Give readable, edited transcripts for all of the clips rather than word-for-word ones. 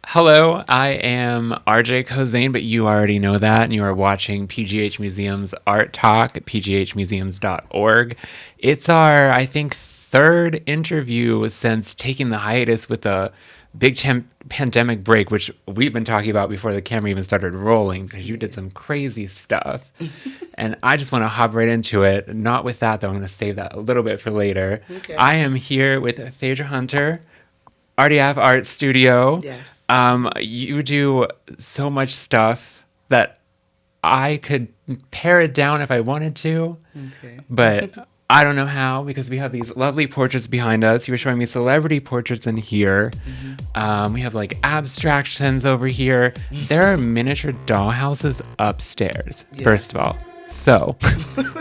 Hello, I am RJ Kozane, but you already know that, and you are watching PGH Museums Art Talk at pghmuseums.org. It's our, I think, third interview since taking the hiatus with the big pandemic break, which we've been talking about before the camera even started rolling, because you did some crazy stuff. And I just want to hop right into it. Not with that, though. I'm going to save that a little bit for later. Okay. I am here with Faydra Hunter, RDF Art Studio. Yes. You do so much stuff that I could pare it down if I wanted to, Okay. but I don't know how, because we have these lovely portraits behind us. You were showing me celebrity portraits in here. We have like abstractions over here. There are miniature dollhouses upstairs, first of all. So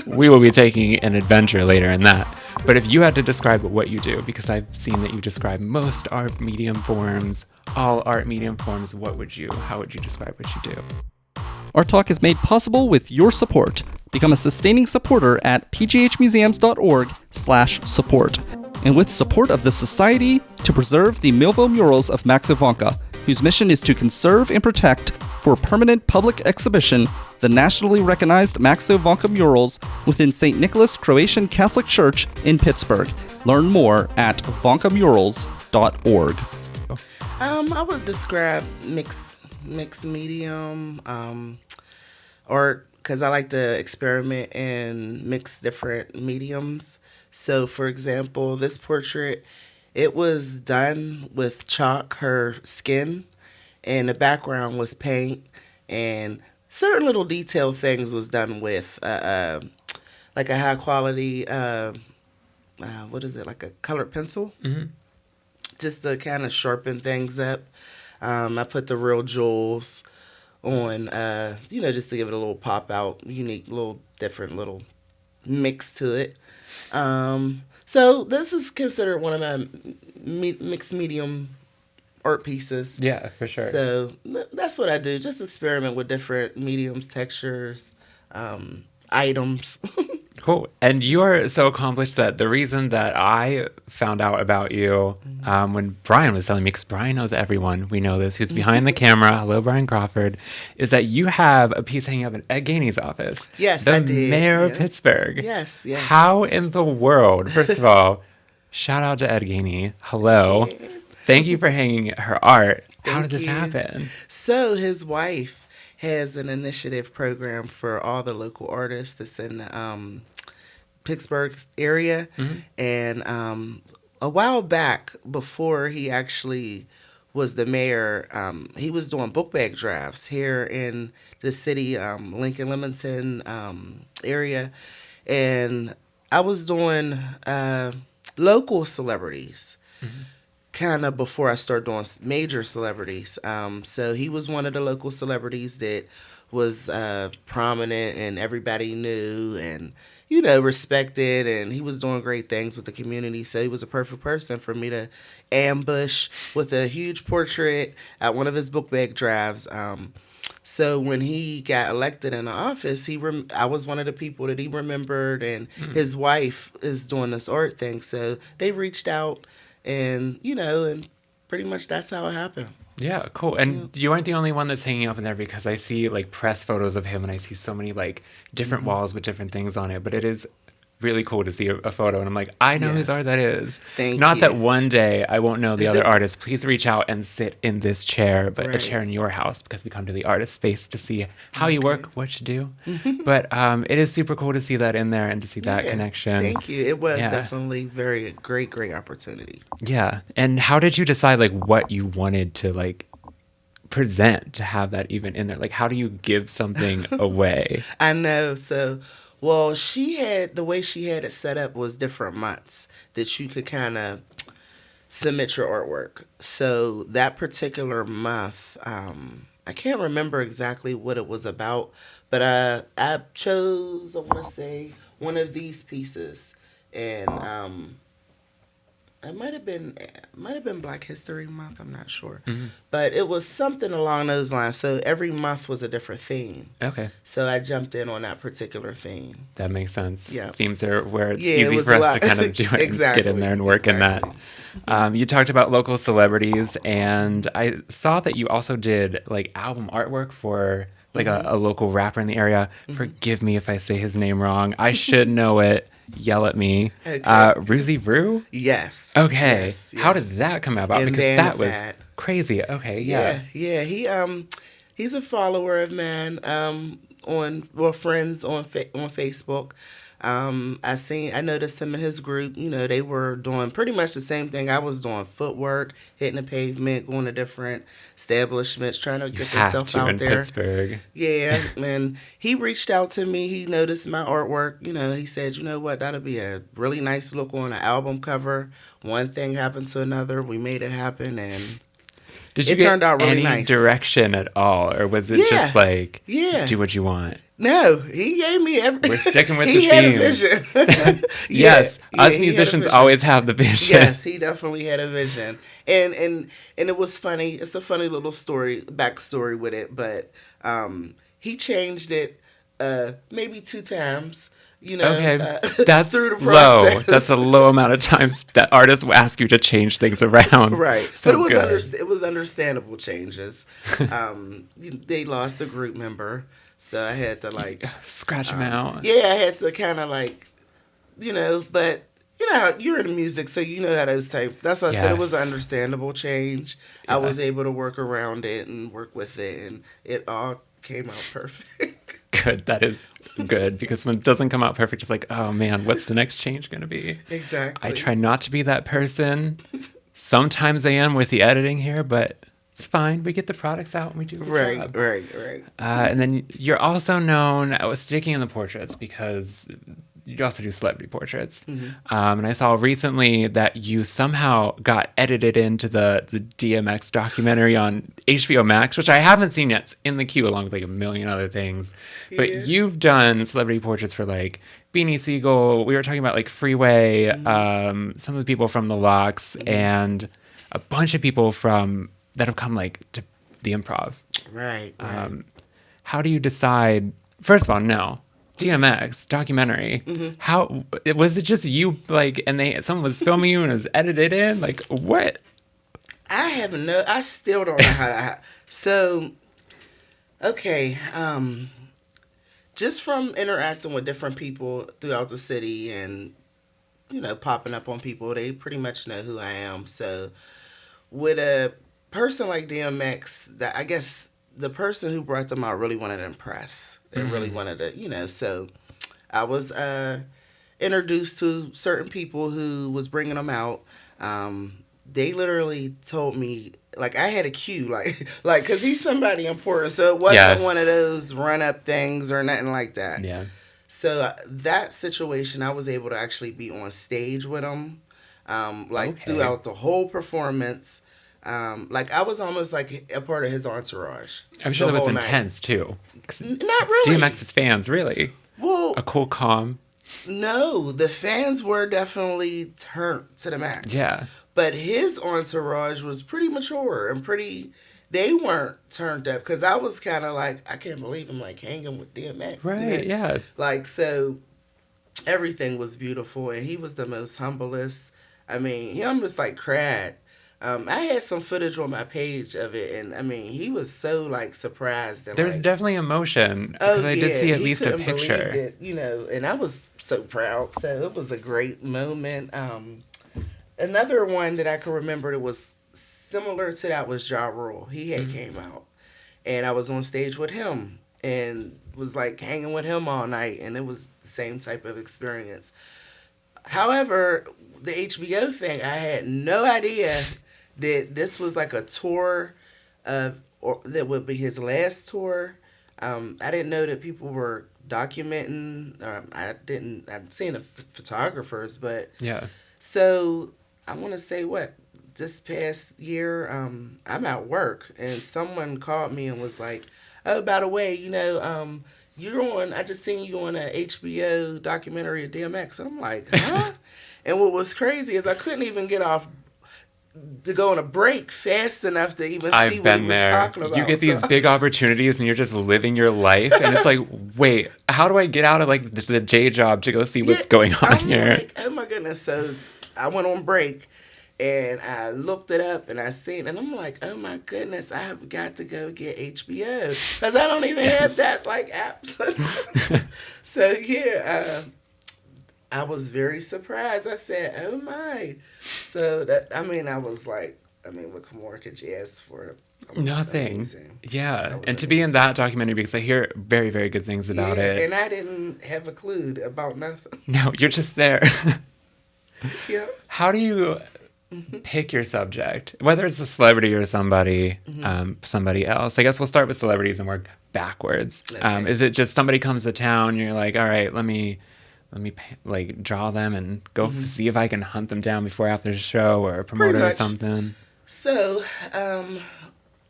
we will be taking an adventure later in that. But if you had to describe what you do, because I've seen that you describe most art medium forms, all art medium forms, how would you describe what you do? Our talk is made possible with your support. Become a sustaining supporter at pghmuseums.org/support. And with support of the Society to Preserve the Millville Murals of Max Ivanka, whose mission is to conserve and protect for permanent public exhibition the nationally recognized Max Ivanka murals within St. Nicholas Croatian Catholic Church in Pittsburgh. Learn more at vankamurals.org. I would describe mixed medium art, because I like to experiment and mix different mediums. So, for example, this portrait, it was done with chalk, her skin, and the background was paint, and certain little detail things was done with like a high quality, like a colored pencil, just to kind of sharpen things up. I put the real jewels on, just to give it a little pop out, unique, little different little mix to it. So this is considered one of my mixed medium art pieces. Yeah, for sure. So that's what I do. Just experiment with different mediums, textures, items. Cool. And you are so accomplished that the reason that I found out about you when Brian was telling me, because Brian knows everyone, we know this, who's behind the camera, hello, Brian Crawford, is that you have a piece hanging up in Ed Gainey's office. Yes, I did. The mayor of Pittsburgh. Yes. How in the world, first of all, shout out to Ed Gainey. Hello. Yeah. Thank you for hanging her art. How did Thank this you. happen? So his wife has an initiative program for all the local artists that's in the Pittsburgh area. And a while back, before he actually was the mayor, he was doing book bag drafts here in the city, Lincoln Leamington area. And I was doing local celebrities. Kind of before I started doing major celebrities. So he was one of the local celebrities that was prominent and everybody knew and, respected. And he was doing great things with the community. So he was a perfect person for me to ambush with a huge portrait at one of his book bag drives. So when he got elected in the office, I was one of the people that he remembered. And his wife is doing this art thing. So they reached out. And, and pretty much that's how it happened. Yeah, cool. And you aren't the only one that's hanging up in there, because I see like press photos of him and I see so many like different walls with different things on it. But it is really cool to see a photo. And I'm like, I know whose art that is. Thank Not you. that one day I won't know the other artist. Please reach out and sit in this chair, but a Right. chair in your house, because we come to the artist space to see how you work, what you do. But it is super cool to see that in there and to see that connection. Thank you. It was definitely very great opportunity. Yeah. And how did you decide like what you wanted to like present to have that even in there? Like, how do you give something away? I know. So, well, the way she had it set up was different months that you could kind of submit your artwork. So that particular month, I can't remember exactly what it was about, but I chose, I want to say, one of these pieces. And it might have been Black History Month. I'm not sure, Mm-hmm. but it was something along those lines. So every month was a different theme. Okay. So I jumped in on that particular theme. That makes sense. Yeah. Themes are where it's Yeah, it easy was for a us lot. to kind of do it and get in there and work in that. You talked about local celebrities, and I saw that you also did like album artwork for like a local rapper in the area. Forgive me if I say his name wrong. I should know it. Yell at me. Okay. Ruzy Roo? Yes. Okay. Yes, How yes. did that come about? And Because Van that was Fat. crazy. Okay, yeah. Yeah. He's a follower of mine. Friends on Facebook. I noticed him in his group. You know, they were doing pretty much the same thing I was doing: footwork, hitting the pavement, going to different establishments, trying to get themselves out in there. Pittsburgh. Yeah, and he reached out to me. He noticed my artwork. You know, he said, "You know what? That'll be a really nice look on an album cover." One thing happened to another. We made it happen, and Did you it get turned out really any nice. direction at all, or was it just like, do what you want? No, he gave me everything. We're sticking with he the had a themes. vision. Yes, us he had a musicians vision. always have the vision. Yes, he definitely had a vision, and it was funny. It's a funny little backstory with it, but he changed it maybe 2 times. You know, Okay, that's through the low. process. That's a low amount of times that artists will ask you to change things around. Right, So but it was good. understandable changes. They lost a group member, so I had to Scratch them out. Yeah, I had to kind of but you know how you're in music, so you know how those type. That's why I said it was an Yes. understandable change. I was able to work around it and work with it, and it all came out perfect. Good. That is good, because when it doesn't come out perfect, it's like, oh man, what's the next change going to be? Exactly. I try not to be that person. Sometimes I am with the editing here, but it's fine. We get the products out and we do a good job. Right. And then you're also known, I was sticking in the portraits because you also do celebrity portraits. And I saw recently that you somehow got edited into the DMX documentary on HBO Max, which I haven't seen yet. It's in the queue along with like a million other things. Yeah. But you've done celebrity portraits for like Beanie Siegel. We were talking about like Freeway, some of the people from The Locks, Mm-hmm. and a bunch of people that have come like to the Improv. Right. How do you decide? First of all, no. DMX documentary. How was it? Just you and someone was filming you and it was edited in? Like what? I still don't know how to. So, okay. Just from interacting with different people throughout the city and popping up on people, they pretty much know who I am. So, with a person like DMX, that I guess the person who brought them out really wanted to impress. They really wanted to, so I was introduced to certain people who was bringing them out. They literally told me, like, I had a cue, like, because he's somebody important, so it wasn't one of those run-up things or nothing like that. Yeah. So that situation, I was able to actually be on stage with him, throughout the whole performance. I was almost like a part of his entourage. I'm sure the that was whole night. intense too. Not really. DMX's fans, really. Well, A cool calm. no, the fans were definitely turned to the max. Yeah. But his entourage was pretty mature and they weren't turned up, because I was kind of like, I can't believe I'm like hanging with DMX. Right, yeah. So everything was beautiful, and he was the most humblest. I mean, he almost like cried. I had some footage on my page of it, and I mean, he was so like surprised. And, There's definitely emotion, because I did see at least a picture. It, and I was so proud. So it was a great moment. Another one that I can remember that was similar to that was Ja Rule. He had came out, and I was on stage with him and was like hanging with him all night, and it was the same type of experience. However, the HBO thing, I had no idea that this was like a tour that would be his last tour. I didn't know that people were documenting. I'd seen the photographers, but Yeah. so I want to say this past year, I'm at work and someone called me and was like, "Oh, by the way, I just seen you on a HBO documentary of DMX." And I'm like, "Huh?" And what was crazy is I couldn't even get off to go on a break fast enough to even see I've what he been was there. talking about. You get these big opportunities and you're just living your life. And it's like, wait, how do I get out of like the J job to go see what's going on I'm here? like, oh my goodness. So I went on break and I looked it up and I seen, and I'm like, oh my goodness, I have got to go get HBO because I don't even have that like app. So yeah, I was very surprised. I said, oh my. So that, I was like, what more could you ask for? Nothing. Amazing. Yeah. And to be in that documentary, because I hear very, very good things about it. And I didn't have a clue about nothing. No, you're just there. Yeah. How do you pick your subject? Whether it's a celebrity or somebody else. I guess we'll start with celebrities and work backwards. Okay. Is it just somebody comes to town and you're like, all right, let me like draw them and go see if I can hunt them down before after the show or promote it or something? So,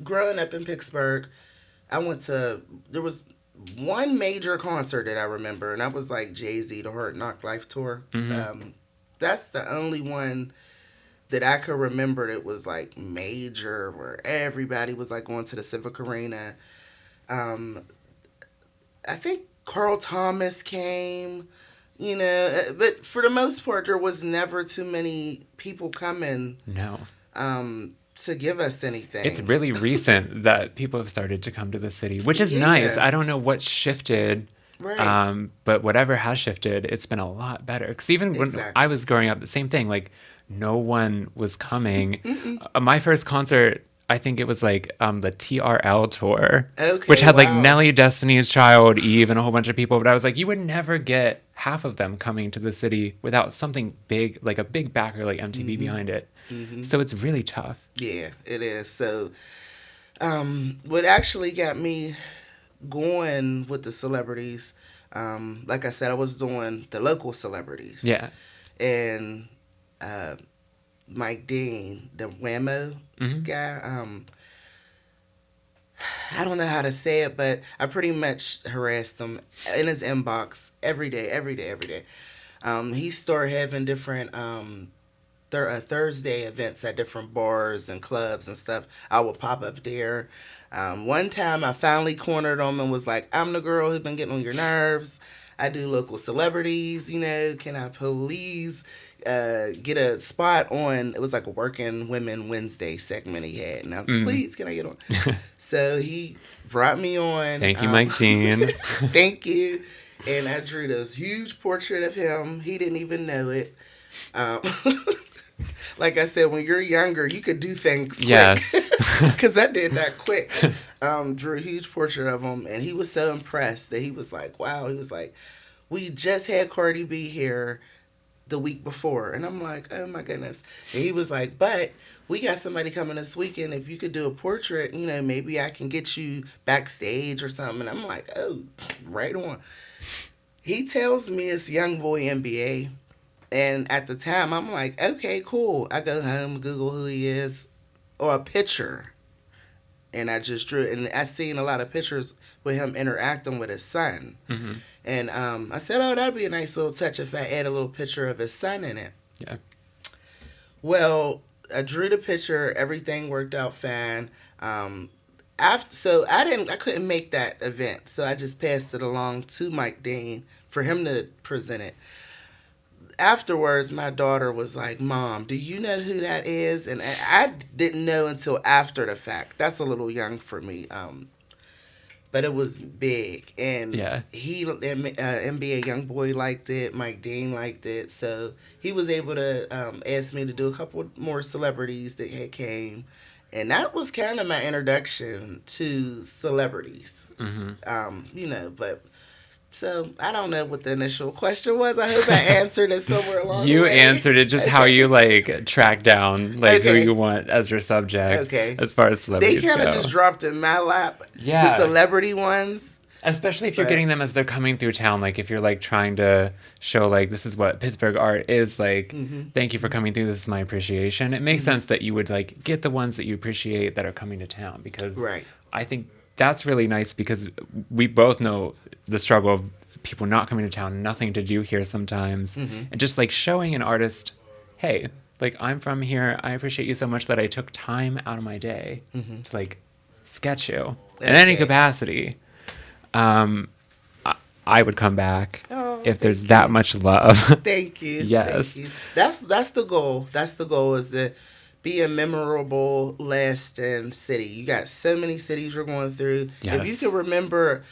growing up in Pittsburgh, there was one major concert that I remember, and that was like Jay-Z, the Hard Knock Life Tour. That's the only one that I could remember that was like major, where everybody was like going to the Civic Arena. I think Carl Thomas came, but for the most part, there was never too many people coming. No. To give us anything. It's really recent that people have started to come to the city, which is nice. I don't know what shifted, right. But whatever has shifted, it's been a lot better. Because even when I was growing up, the same thing, like no one was coming. My first concert, I think it was like the TRL tour, which had like Nelly, Destiny's Child, Eve, and a whole bunch of people. But I was like, you would never get half of them coming to the city without something big, like a big backer like MTV behind it. So it's really tough. Yeah, it is. So what actually got me going with the celebrities, like I said, I was doing the local celebrities. Yeah. And Mike Dean, the Whammo guy, I don't know how to say it, but I pretty much harassed him in his inbox every day. He started having different Thursday events at different bars and clubs and stuff. I would pop up there. One time I finally cornered him and was like, I'm the girl who's been getting on your nerves. I do local celebrities, can I please get a spot on, it was like a Working Women Wednesday segment he had. Now, please, can I get on? So he brought me on. Thank you, Mike Dean. Thank you. And I drew this huge portrait of him. He didn't even know it. Like I said, when you're younger, you could do things quick. Yes. Because I did that quick. Drew a huge portrait of him, and he was so impressed that he was like, wow. He was like, we just had Cardi B here the week before. And I'm like, oh my goodness. And he was like, but we got somebody coming this weekend. If you could do a portrait, maybe I can get you backstage or something. And I'm like, oh, right on. He tells me it's Young Boy NBA. And at the time, I'm like, okay, cool. I go home, Google who he is, or a picture. And I just drew it. And I seen a lot of pictures with him interacting with his son. And I said, oh, that'd be a nice little touch if I add a little picture of his son in it. Yeah. Well, I drew the picture. Everything worked out fine. So I couldn't make that event. So I just passed it along to Mike Dean for him to present it. Afterwards, my daughter was like, Mom, do you know who that is? And I didn't know until after the fact. That's a little young for me. But it was big. And NBA Young Boy liked it. Mike Dean liked it. So he was able to ask me to do a couple more celebrities that had came. And that was kind of my introduction to celebrities. But... So, I don't know what the initial question was. I hope I answered it somewhere along the way. You answered it just how you, track down, who you want as your subject. Okay. As far as celebrities They kind of just dropped in my lap. Yeah. The celebrity ones. Especially if you're getting them as they're coming through town. Like, if you're, trying to show, this is what Pittsburgh art is. Thank you for coming through. This is my appreciation. It makes sense that you would, get the ones that you appreciate that are coming to town. Because I think that's really nice because we both know the struggle of people not coming to town, nothing to do here sometimes. And just like showing an artist, hey, like I'm from here. I appreciate you so much that I took time out of my day to like sketch you in any capacity. I would come back if there's that much love. Thank you. Yes. Thank you. That's the goal. That's the goal, is to be a memorable, lasting city. You got so many cities you're going through. Yes. If you can remember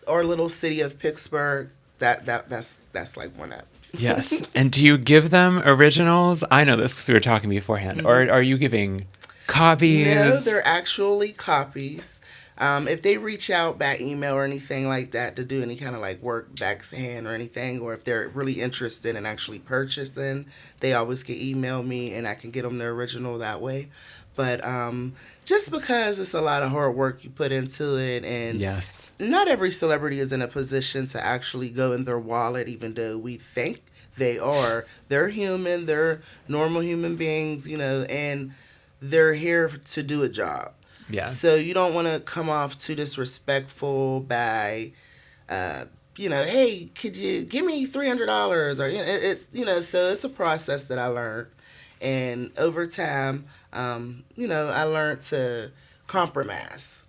our little city of Pittsburgh, that's like one up. Yes. And do you give them originals? I know this because we were talking beforehand. Or are you giving copies? No, they're actually copies. If they reach out by email or anything like that to do any kind of like work backhand or anything, or if they're really interested in actually purchasing, they always can email me and I can get them the original that way. But just because it's a lot of hard work you put into it, and Yes. not every celebrity is in a position to actually go in their wallet, even though we think they are. They're human, they're normal human beings, and they're here to do a job. Yeah. So you don't want to come off too disrespectful by, hey, could you give me $300? Or, so it's a process that I learned. And over time, I learned to compromise.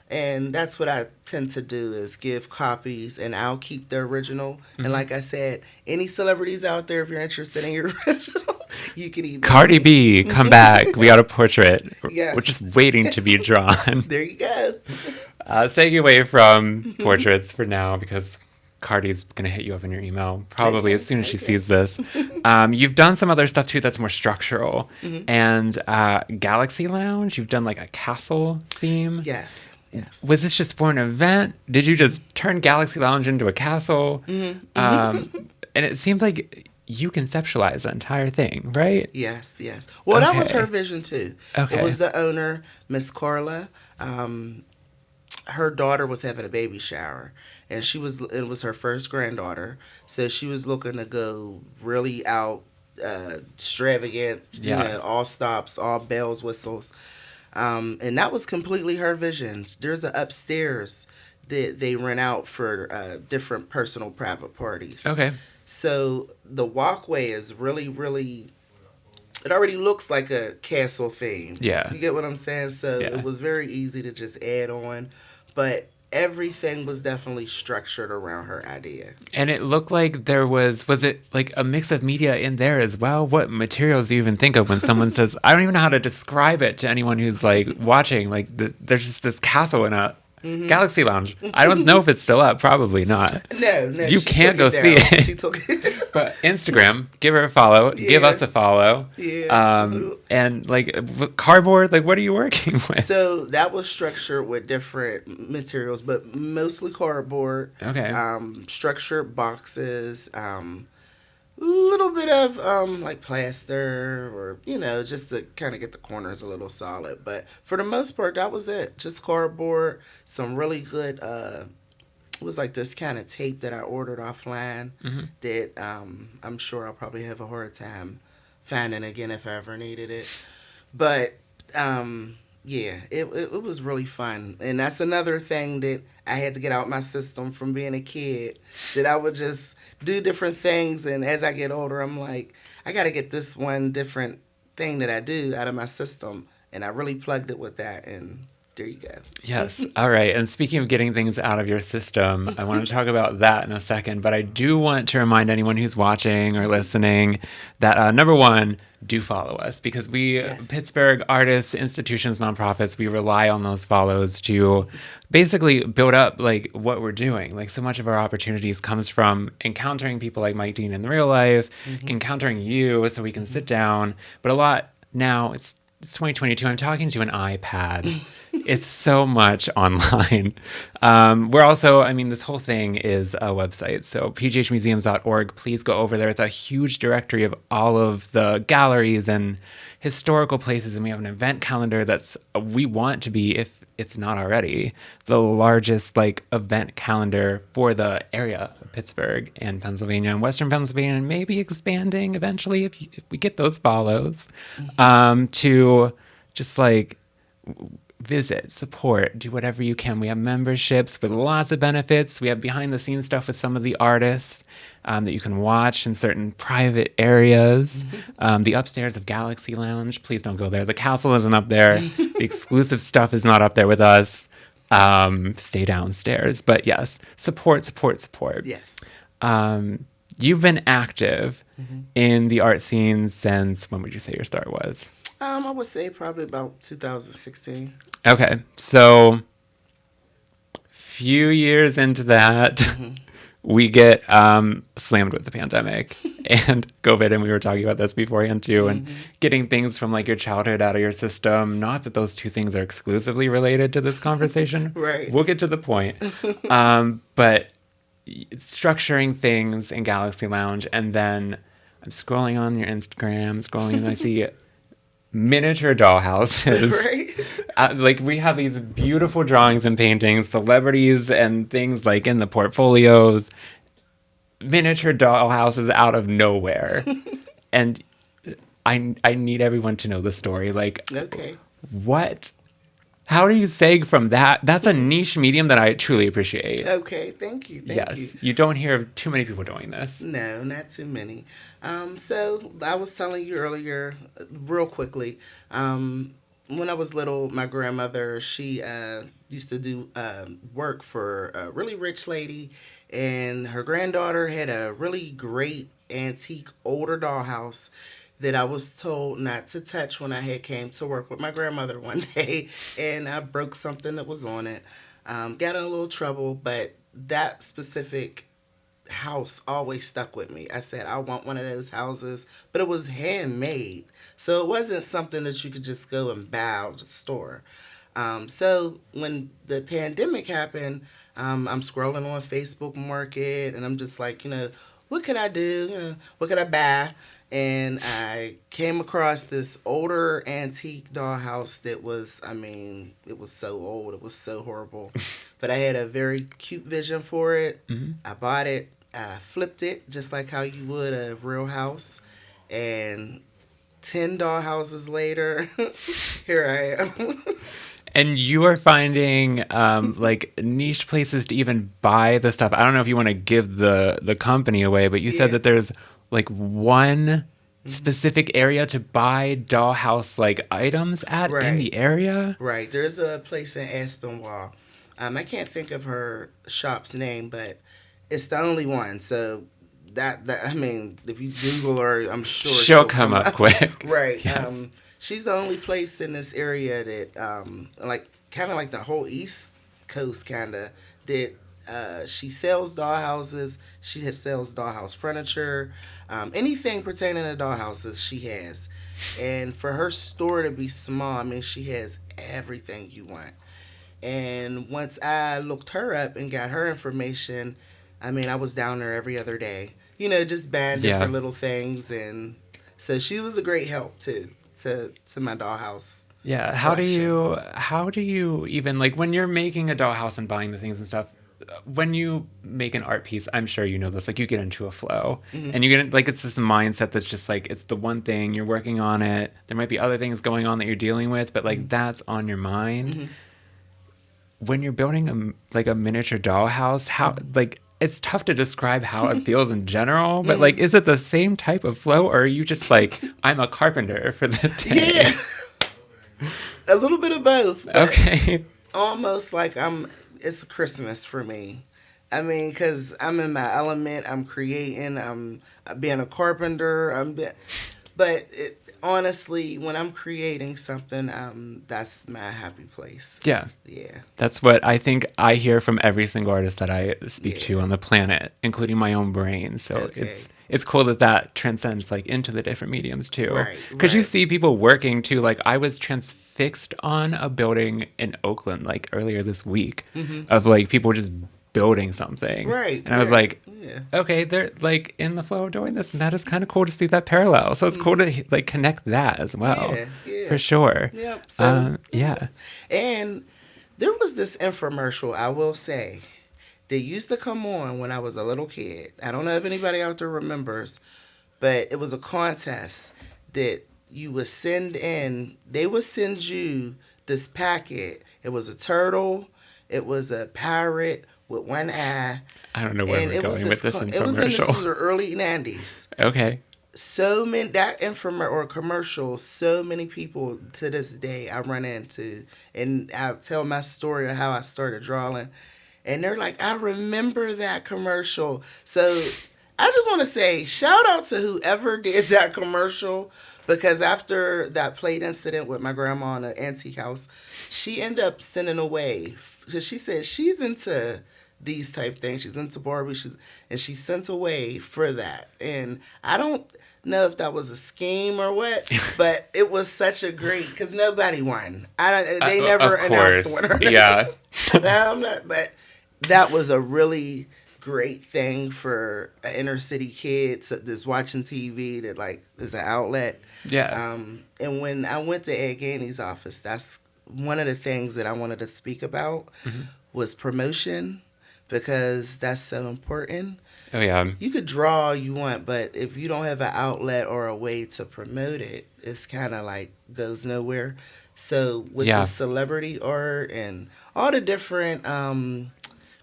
And that's what I tend to do, is give copies, and I'll keep the original. And like I said, any celebrities out there, if you're interested in your original, you can email Cardi me. B, come back. We got a portrait. Yes. We're just waiting to be drawn. There you go. Staying away from portraits for now, because Cardi's going to hit you up in your email probably as soon as she sees this. You've done some other stuff too that's more structural. And Galaxy Lounge, you've done like a castle theme. Yes. Yes. Was this just for an event? Did you just turn Galaxy Lounge into a castle? And it seemed like you conceptualized the entire thing, right? Yes, yes. Well, that was Okay. her vision too. Okay. It was the owner, Miss Carla. Her daughter was having a baby shower, and it was her first granddaughter, so she was looking to go really out extravagant, Yeah. all stops, all bells, whistles. And that was completely her vision. There's an upstairs that they rent out for different personal private parties. Okay. So the walkway is really, really, it already looks like a castle theme. Yeah. You get what I'm saying? So Yeah. it was very easy to just add on. But everything was definitely structured around her idea. And it looked like was it like a mix of media in there as well? What materials do you even think of when someone says, I don't even know how to describe it to anyone who's like watching, like there's just this castle in a Galaxy Lounge. I don't know if it's still up. Probably not. No, You she can't took go see down. it. She took it. But Instagram, give her a follow. Give Yeah. us a follow. Yeah. And like cardboard, like what are you working with? So that was structured with different materials, but mostly cardboard. Okay. Structured boxes. Little bit of like plaster, or just to kind of get the corners a little solid. But for the most part, that was it. Just cardboard. Some really good. It was like this kind of tape that I ordered offline that I'm sure I'll probably have a hard time finding again if I ever needed it. But yeah, it was really fun. And that's another thing that I had to get out my system from being a kid, that I would just do different things. And as I get older, I'm like, I got to get this one different thing that I do out of my system. And I really plugged it with that, and there you go. Yes. All right. And speaking of getting things out of your system, I want to talk about that in a second. But I do want to remind anyone who's watching or listening that, number one, do follow us, because we, Pittsburgh artists, institutions, nonprofits, we rely on those follows to basically build up like what we're doing. Like so much of our opportunities comes from encountering people like Mike Dean in real life, encountering you so we can sit down. But a lot now, it's 2022. I'm talking to an iPad. It's so much online. We're also, this whole thing is a website. So pghmuseums.org, please go over there. It's a huge directory of all of the galleries and historical places. And we have an event calendar we want to be, if it's not already, the largest event calendar for the area of Pittsburgh and Pennsylvania and Western Pennsylvania, and maybe expanding eventually if we get those follows, to just visit, support, do whatever you can. We have memberships with lots of benefits. We have behind the scenes stuff with some of the artists that you can watch in certain private areas. The upstairs of Galaxy Lounge, please don't go there. The castle isn't up there. The exclusive stuff is not up there with us. Stay downstairs. But yes, support. Yes. You've been active in the art scene since, when would you say your start was? I would say probably about 2016. Okay, so few years into that, we get slammed with the pandemic and COVID, and we were talking about this beforehand too, and getting things from like your childhood out of your system. Not that those two things are exclusively related to this conversation. Right. We'll get to the point. But structuring things in Galaxy Lounge, and then I'm scrolling on your Instagram, and I see miniature dollhouses. Right. Like we have these beautiful drawings and paintings, celebrities and things like in the portfolios, miniature dollhouses out of nowhere. And I need everyone to know the story. Like, Okay. what? How do you seg from that? That's a niche medium that I truly appreciate. Okay. Thank you. Thank you. You don't hear of too many people doing this. No, not too many. So I was telling you earlier, real quickly, when I was little, my grandmother, she used to do work for a really rich lady, and her granddaughter had a really great antique older dollhouse that I was told not to touch when I had came to work with my grandmother one day, and I broke something that was on it. Got in a little trouble, but that specific house always stuck with me. I said, I want one of those houses, but it was handmade. So it wasn't something that you could just go and buy out of the store. So when the pandemic happened, I'm scrolling on Facebook Market, and I'm just like, what could I do? What could I buy? And I came across this older antique dollhouse that was, it was so old. It was so horrible. But I had a very cute vision for it. I bought it. I flipped it just like how you would a real house. And 10 dollhouses later, here I am. And you are finding like niche places to even buy the stuff. I don't know if you want to give the company away, but you said that there's like one specific area to buy dollhouse like items at in the area. Right. There's a place in Aspinwall. I can't think of her shop's name, but it's the only one. So that if you Google her, I'm sure she'll come up quick. Right. Yes. She's the only place in this area that kind of like the whole East Coast kind of that she sells dollhouses. She sells dollhouse furniture, anything pertaining to dollhouses she has. And for her store to be small, she has everything you want. And once I looked her up and got her information, I was down there every other day, just buying different little things. And so she was a great help too to my dollhouse. Yeah. How do you even, like, when you're making a dollhouse and buying the things and stuff, when you make an art piece, I'm sure you know this, like you get into a flow and you get like, it's this mindset that's just like, it's the one thing you're working on it. There might be other things going on that you're dealing with, but like that's on your mind. When you're building a miniature dollhouse, how, like, it's tough to describe how it feels in general, but like, is it the same type of flow, or are you just like, I'm a carpenter for the day? Yeah. A little bit of both. Okay. Almost like it's Christmas for me. Because I'm in my element. I'm creating. I'm being a carpenter. Honestly, when I'm creating something, that's my happy place. Yeah. Yeah. That's what I think I hear from every single artist that I speak to on the planet, including my own brain. So it's cool that transcends like into the different mediums too. Right. Because you see people working too. Like I was transfixed on a building in Oakland like earlier this week of like people just building something. Right. And I was like, okay, they're like in the flow of doing this, and that is kind of cool to see that parallel. So it's cool to like connect that as well. Yeah. For sure. Yep. So, yeah. And there was this infomercial, I will say, that used to come on when I was a little kid. I don't know if anybody out there remembers, but it was a contest that you would send in. They would send you this packet. It was a turtle. It was a parrot with one eye. I don't know where we're going with this It was in infomercial. the early 90s. Okay. So many, that infomercial or commercial, so many people to this day I run into, and I tell my story of how I started drawing, and they're like, I remember that commercial. So I just want to say shout out to whoever did that commercial, because after that plate incident with my grandma in an antique house, she ended up sending away, because she said she's into these type things. She's into Barbie. And she sent away for that. And I don't know if that was a scheme or what, but it was such a great, because nobody won. They never announced the winner. Yeah. No, I'm not, but that was a really great thing for an inner city kid that's watching TV that like is an outlet. Yeah. And when I went to Ed Gainey's office, that's one of the things that I wanted to speak about was promotion, because that's so important. Oh, yeah. You could draw all you want, but if you don't have an outlet or a way to promote it, it's kind of like goes nowhere. So with the celebrity art and all the different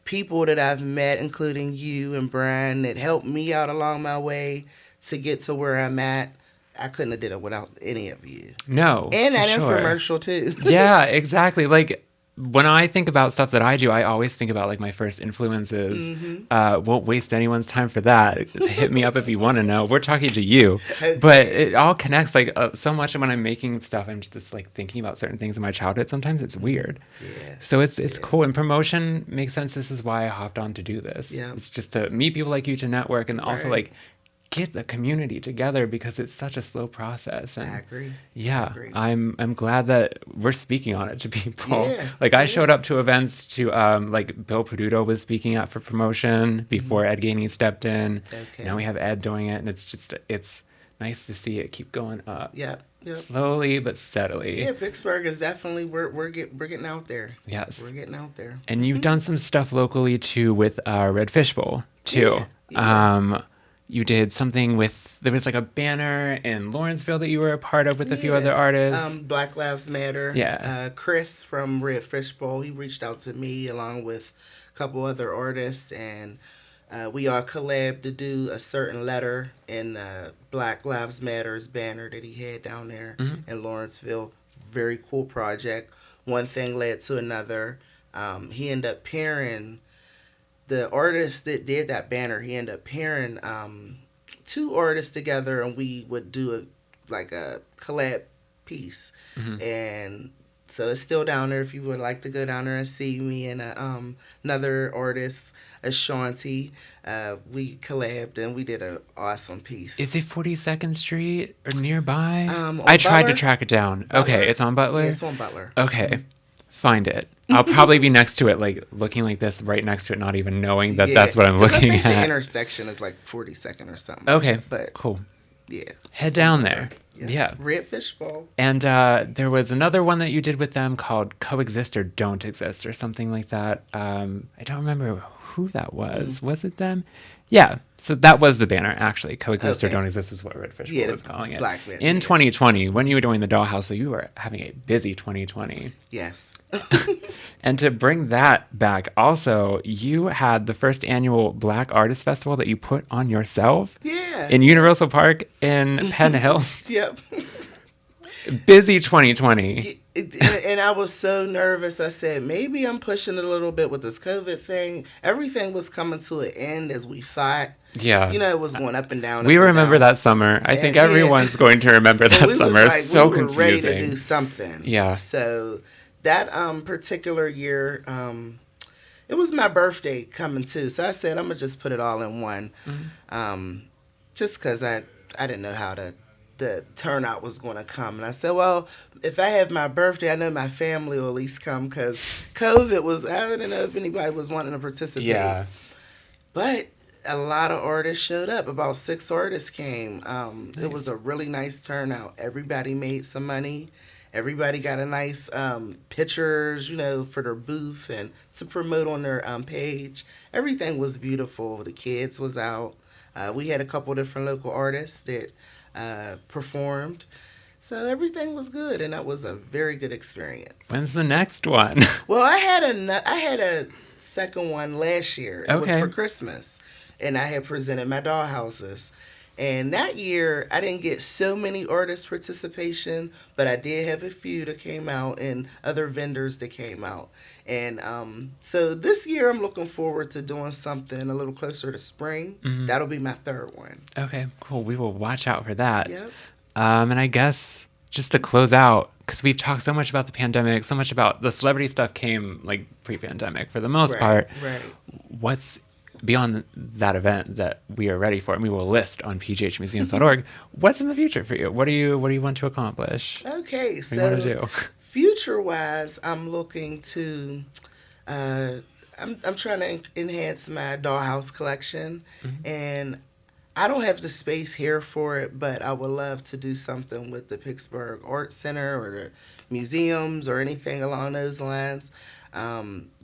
people that I've met, including you and Brian, that helped me out along my way to get to where I'm at, I couldn't have did it without any of you. No. And that sure. infomercial too. Yeah, exactly. Like, when I think about stuff that I do, I always think about like my first influences. Won't waste anyone's time for that. Hit me up if you want to know. We're talking to you, but it all connects like so much. When I'm making stuff, I'm just like thinking about certain things in my childhood. Sometimes it's weird. Yeah. So it's cool, and promotion makes sense. This is why I hopped on to do this. Yeah. It's just to meet people like you, to network, and also like get the community together, because it's such a slow process. And I agree. Yeah, I agree. I'm glad that we're speaking on it to people. Yeah. Like I showed up to events to like Bill Peduto was speaking at for promotion before Ed Gainey stepped in. Okay. Now we have Ed doing it, and it's nice to see it keep going up. Yeah. Yep. Slowly but steadily. Yeah, Pittsburgh is definitely we're getting out there. Yes. We're getting out there. And you've done some stuff locally too with Red Fish Bowl too. Yeah. You did something with, there was like a banner in Lawrenceville that you were a part of with a few other artists. Black Lives Matter. Yeah. Chris from Red Fish Bowl, he reached out to me along with a couple other artists, and we all collabed to do a certain letter in Black Lives Matter's banner that he had down there in Lawrenceville. Very cool project. One thing led to another. He ended up pairing the artist that did that banner. He ended up pairing two artists together, and we would do a collab piece. And so it's still down there if you would like to go down there and see me and another artist, Ashanti. We collabed and we did an awesome piece. Is it 42nd Street or nearby? On I tried Butler? to track it down. Butler. Okay, it's on Butler? Yeah, it's on Butler. Okay, find it. I'll probably be next to it, like looking like this, right next to it, not even knowing that that's what I'm 'cause looking I think at. the intersection is like 42nd or something. Okay, But cool. yeah. Head down there. Yeah. Red Fish Bowl. And there was another one that you did with them called Coexist or Don't Exist or something like that. I don't remember who that was. Was it them? Yeah. So that was the banner, actually. Coexist or Okay. Don't Exist is what Red Fish Yeah, was calling it. Black banner, In yeah. 2020, when you were doing the Dollhouse, so you were having a busy 2020. Yes. And to bring that back, also, you had the first annual Black Artist Festival that you put on yourself Yeah. in Universal Park in Penn Hills. Yep. Busy 2020. And I was so nervous. I said, maybe I'm pushing it a little bit with this COVID thing. Everything was coming to an end as we thought. Yeah. You know, it was going up and down. We up and remember down. that summer. I think Yeah. everyone's going to remember And that we was summer. like, So we were confusing. ready to do something. Yeah. So that particular year, it was my birthday coming too. So I said, I'm going to just put it all in one. Just because I didn't know how the turnout was going to come. And I said, well, if I have my birthday, I know my family will at least come, because COVID was, I didn't know if anybody was wanting to participate. Yeah. But a lot of artists showed up. About 6 artists came. It was a really nice turnout. Everybody made some money. Everybody got a nice pictures, for their booth and to promote on their page. Everything was beautiful. The kids was out. We had a couple different local artists that performed. So everything was good, and that was a very good experience. When's the next one? Well, I had a second one last year. It was Okay. for Christmas, and I had presented my dollhouses. And that year, I didn't get so many artist participation, but I did have a few that came out and other vendors that came out. And so this year, I'm looking forward to doing something a little closer to spring. That'll be my third one. Okay, cool. We will watch out for that. Yep. And I guess just to close out, because we've talked so much about the pandemic, so much about the celebrity stuff came like pre-pandemic for the most part. Right. What's beyond that event that we are ready for, and we will list on pghmuseums.org. What's in the future for you? What do you want to accomplish? Okay, What do you want to do? future-wise, I'm looking to, I'm trying to enhance my dollhouse collection, and I don't have the space here for it, but I would love to do something with the Pittsburgh Art Center or the museums or anything along those lines.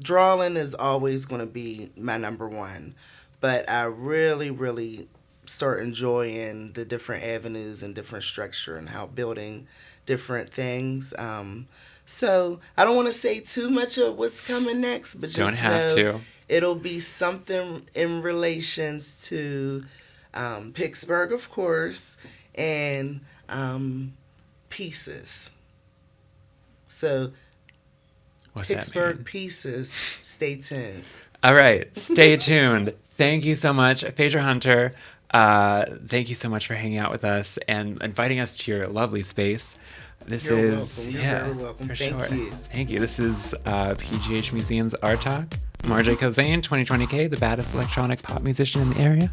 Drawing is always going to be my number one, but I really, really start enjoying the different avenues and different structure and how building different things. So I don't want to say too much of what's coming next, but Don't just have know to. it'll be something in relations to Pittsburgh, of course, and pieces. So What's that Pittsburgh mean? pieces. Stay tuned. All right, stay tuned. Thank you so much, Faydra Hunter. Thank you so much for hanging out with us and inviting us to your lovely space. This You're is welcome. You're very welcome. for Thank sure. you. Thank you. This is PGH Museums Art Talk. I'm RJ Kozane, 2020K, the baddest electronic pop musician in the area.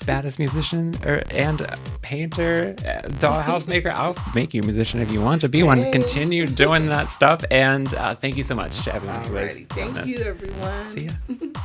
Baddest musician and painter, dollhouse maker. I'll make you a musician if you want to be one. Hey. Continue doing that stuff. And thank you so much to everyone who has Alrighty. done Thank this. you, everyone. See ya.